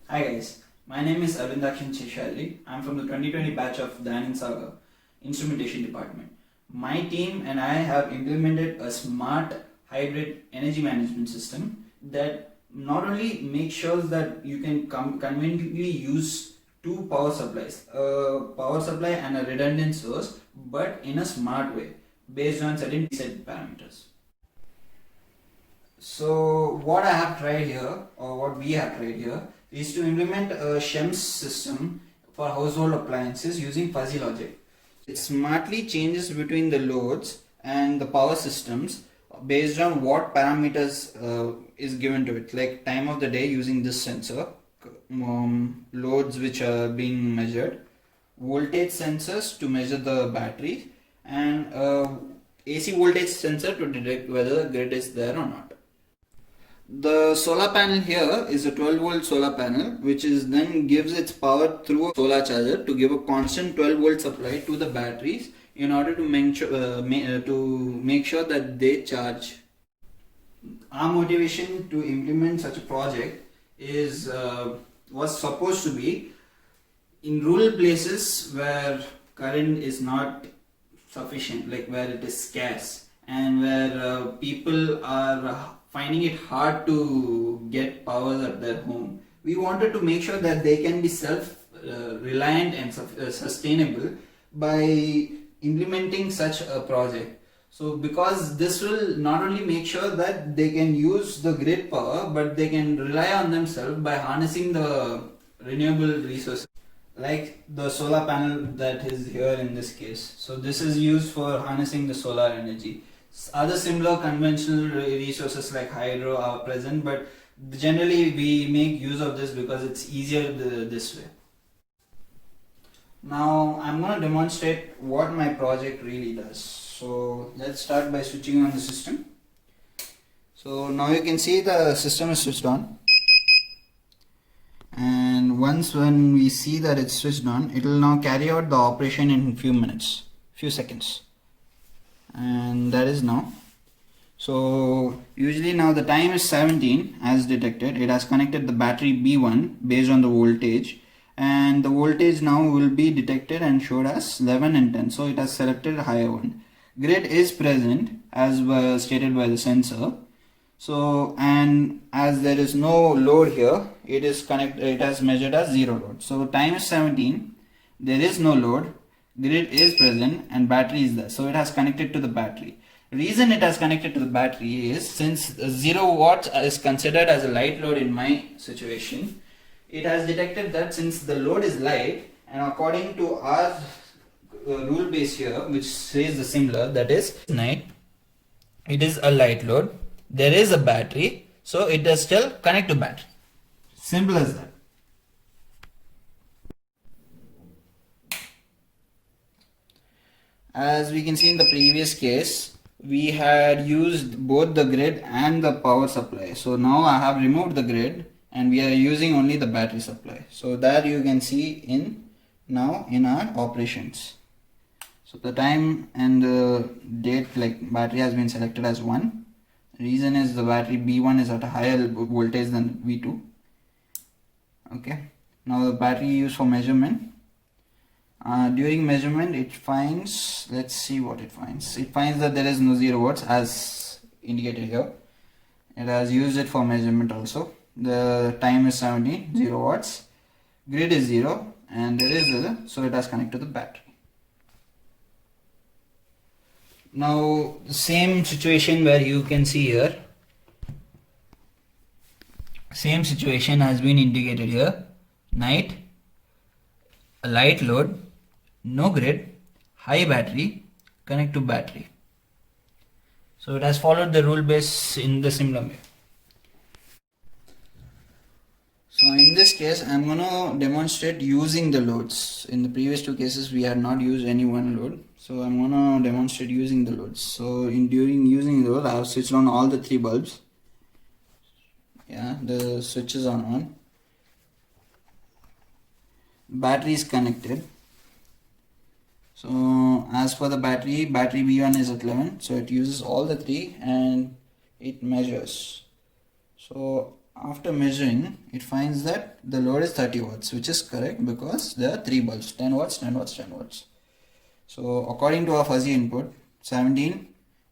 Hi guys, my name is Aravindhakshan Seshadri. I'm from the 2020 batch of Danan Saga Instrumentation Department. My team and I have implemented a smart hybrid energy management system that not only makes sure that you can conveniently use two power supplies, a power supply and a redundant source, but in a smart way based on certain set parameters. So what I have tried here, or what we have tried here, is to implement a SHEMS system for household appliances using fuzzy logic. It smartly changes between the loads and the power systems based on what parameters is given to it, like time of the day using this sensor, loads which are being measured, voltage sensors to measure the battery, and AC voltage sensor to detect whether the grid is there or not. The solar panel here is a 12 volt solar panel which is then gives its power through a solar charger to give a constant 12 volt supply to the batteries in order to make sure that they charge. Our motivation to implement such a project is was supposed to be in rural places where current is not sufficient, like where it is scarce and where people are finding it hard to get power at their home. We wanted to make sure that they can be self-reliant and sustainable by implementing such a project. So because this will not only make sure that they can use the grid power, but they can rely on themselves by harnessing the renewable resources, like the solar panel that is here in this case. So this is used for harnessing the solar energy. Other similar conventional resources like hydro are present, but generally we make use of this because it's easier this way. Now I'm going to demonstrate what my project really does. So let's start by switching on the system. So now you can see the system is switched on, and when we see that it's switched on, it will now carry out the operation in few seconds, and that is now. So usually now the time is 17 as detected. It has connected the battery B1 based on the voltage, and the voltage now will be detected and showed as 11 and 10. So it has selected a higher one. Grid is present as stated by the sensor. So, and as there is no load here, it has measured as zero load. So time is 17, there is no load, grid is present, and battery is there. So it has connected to the battery. Reason it has connected to the battery is since 0 watts is considered as a light load in my situation, it has detected that since the load is light, and according to our rule base here, which says the similar, that is night, it is a light load, there is a battery, so it does still connect to battery. Simple as that. As we can see in the previous case, we had used both the grid and the power supply. So now I have removed the grid and we are using only the battery supply. So that you can see now in our operations. So the time and the date, like battery has been selected as 1. Reason is the battery B1 is at a higher voltage than V2. Okay. Now the battery used for measurement. During measurement it finds, let's see what it finds. It finds that there is no 0 watts as indicated here. It has used it for measurement also. The time is 17, 0 watts. Grid is 0 and there is 0, so it has connected to the battery. Now the same situation where you can see here, same situation has been indicated here. Night, a light load, no grid, high battery, connect to battery. So it has followed the rule base in the similar way. So in this case I'm gonna demonstrate using the loads. In the previous two cases we had not used any one load. So I'm gonna demonstrate using the loads. So during using the load, I have switched on all the 3 bulbs. Yeah, the switches are on. Battery is connected. So as for the battery B1 is at 11. So it uses all the 3 and it measures. So After measuring, it finds that the load is 30 watts, which is correct because there are 3 bulbs, 10 watts, 10 watts, 10 watts. So according to our fuzzy input, 17,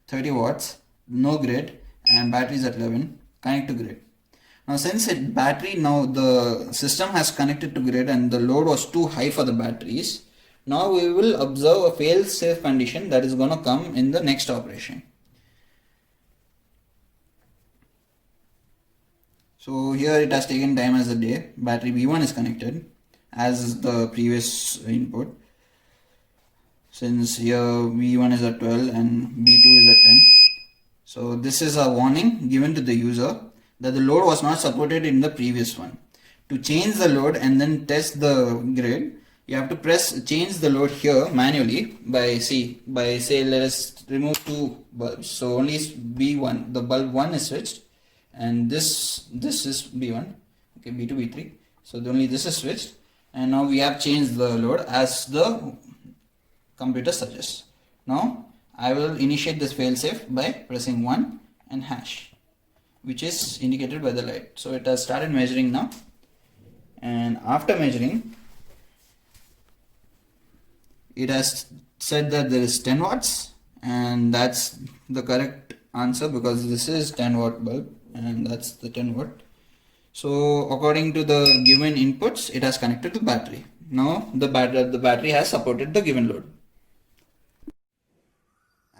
30 watts, no grid, and battery is at 11, connect to grid. Now since the system has connected to grid and the load was too high for the batteries, now we will observe a fail-safe condition that is going to come in the next operation. So here it has taken time as a day. Battery B1 is connected as the previous input. Since here B1 is at 12 and B2 is at 10. So this is a warning given to the user that the load was not supported in the previous one. To change the load and then test the grid, you have to change the load here manually by say let us remove 2 bulbs. So only B1, the bulb 1 is switched, and this is B1, okay, B2, B3. So only this is switched, and now we have changed the load as the computer suggests. Now I will initiate this failsafe by pressing 1 and hash, which is indicated by the light. So it has started measuring now, and after measuring, it has said that there is 10 watts, and that's the correct answer because this is 10 watt bulb and that's the 10 watt. So according to the given inputs, it has connected to the battery. Now the battery has supported the given load.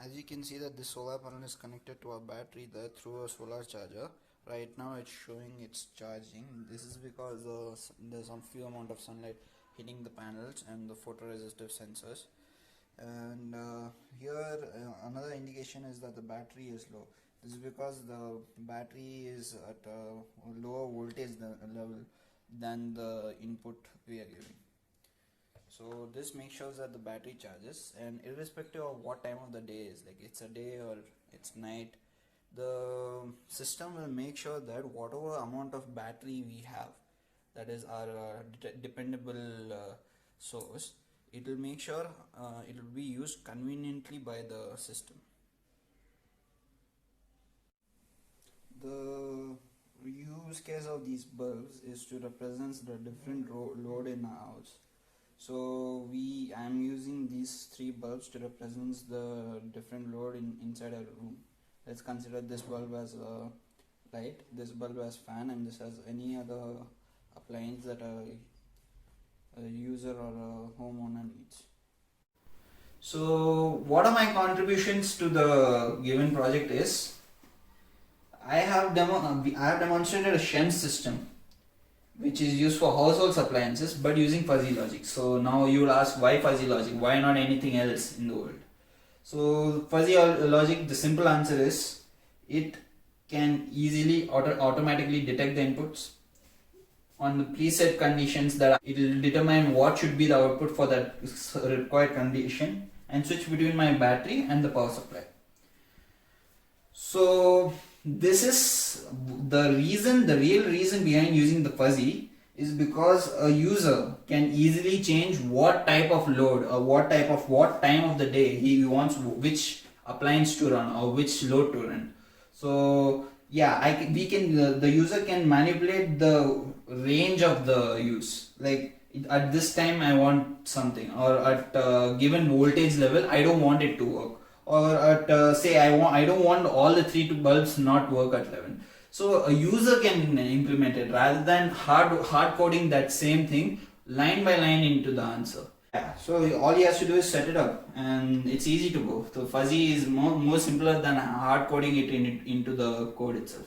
As you can see that the solar panel is connected to a battery there through a solar charger. Right now it's showing it's charging. This is because there's some few amount of sunlight hitting the panels and the photoresistive sensors. And here another indication is that the battery is low. This is because the battery is at a lower voltage level than the input we are giving. So this makes sure that the battery charges, and irrespective of what time of the day is, like it's a day or it's night, the system will make sure that whatever amount of battery we have, that is our dependable source, it will make sure it will be used conveniently by the system. The use case of these bulbs is to represent the different load in a house. So I am using these 3 bulbs to represent the different load inside a room. Let's consider this bulb as a light, this bulb as fan, and this as any other appliance that a user or a homeowner needs. So what are my contributions to the given project is, I have demonstrated a SHEMS system which is used for household appliances but using fuzzy logic. So now you will ask, why fuzzy logic? Why not anything else in the world? So fuzzy logic, the simple answer is it can easily automatically detect the inputs on the preset conditions that it will determine what should be the output for that required condition and switch between my battery and the power supply. So this is the real reason behind using the fuzzy is because a user can easily change what type of load or what time of the day he wants which appliance to run or which load to run. So yeah, the user can manipulate the range of the use, like at this time I want something, or at given voltage level I don't want it to work, or at say I don't want all the 3 bulbs not work at 11. So a user can implement it rather than hard coding that same thing line by line into the answer. Yeah, so all he has to do is set it up and it's easy to go. So fuzzy is more simpler than hard coding it into the code itself.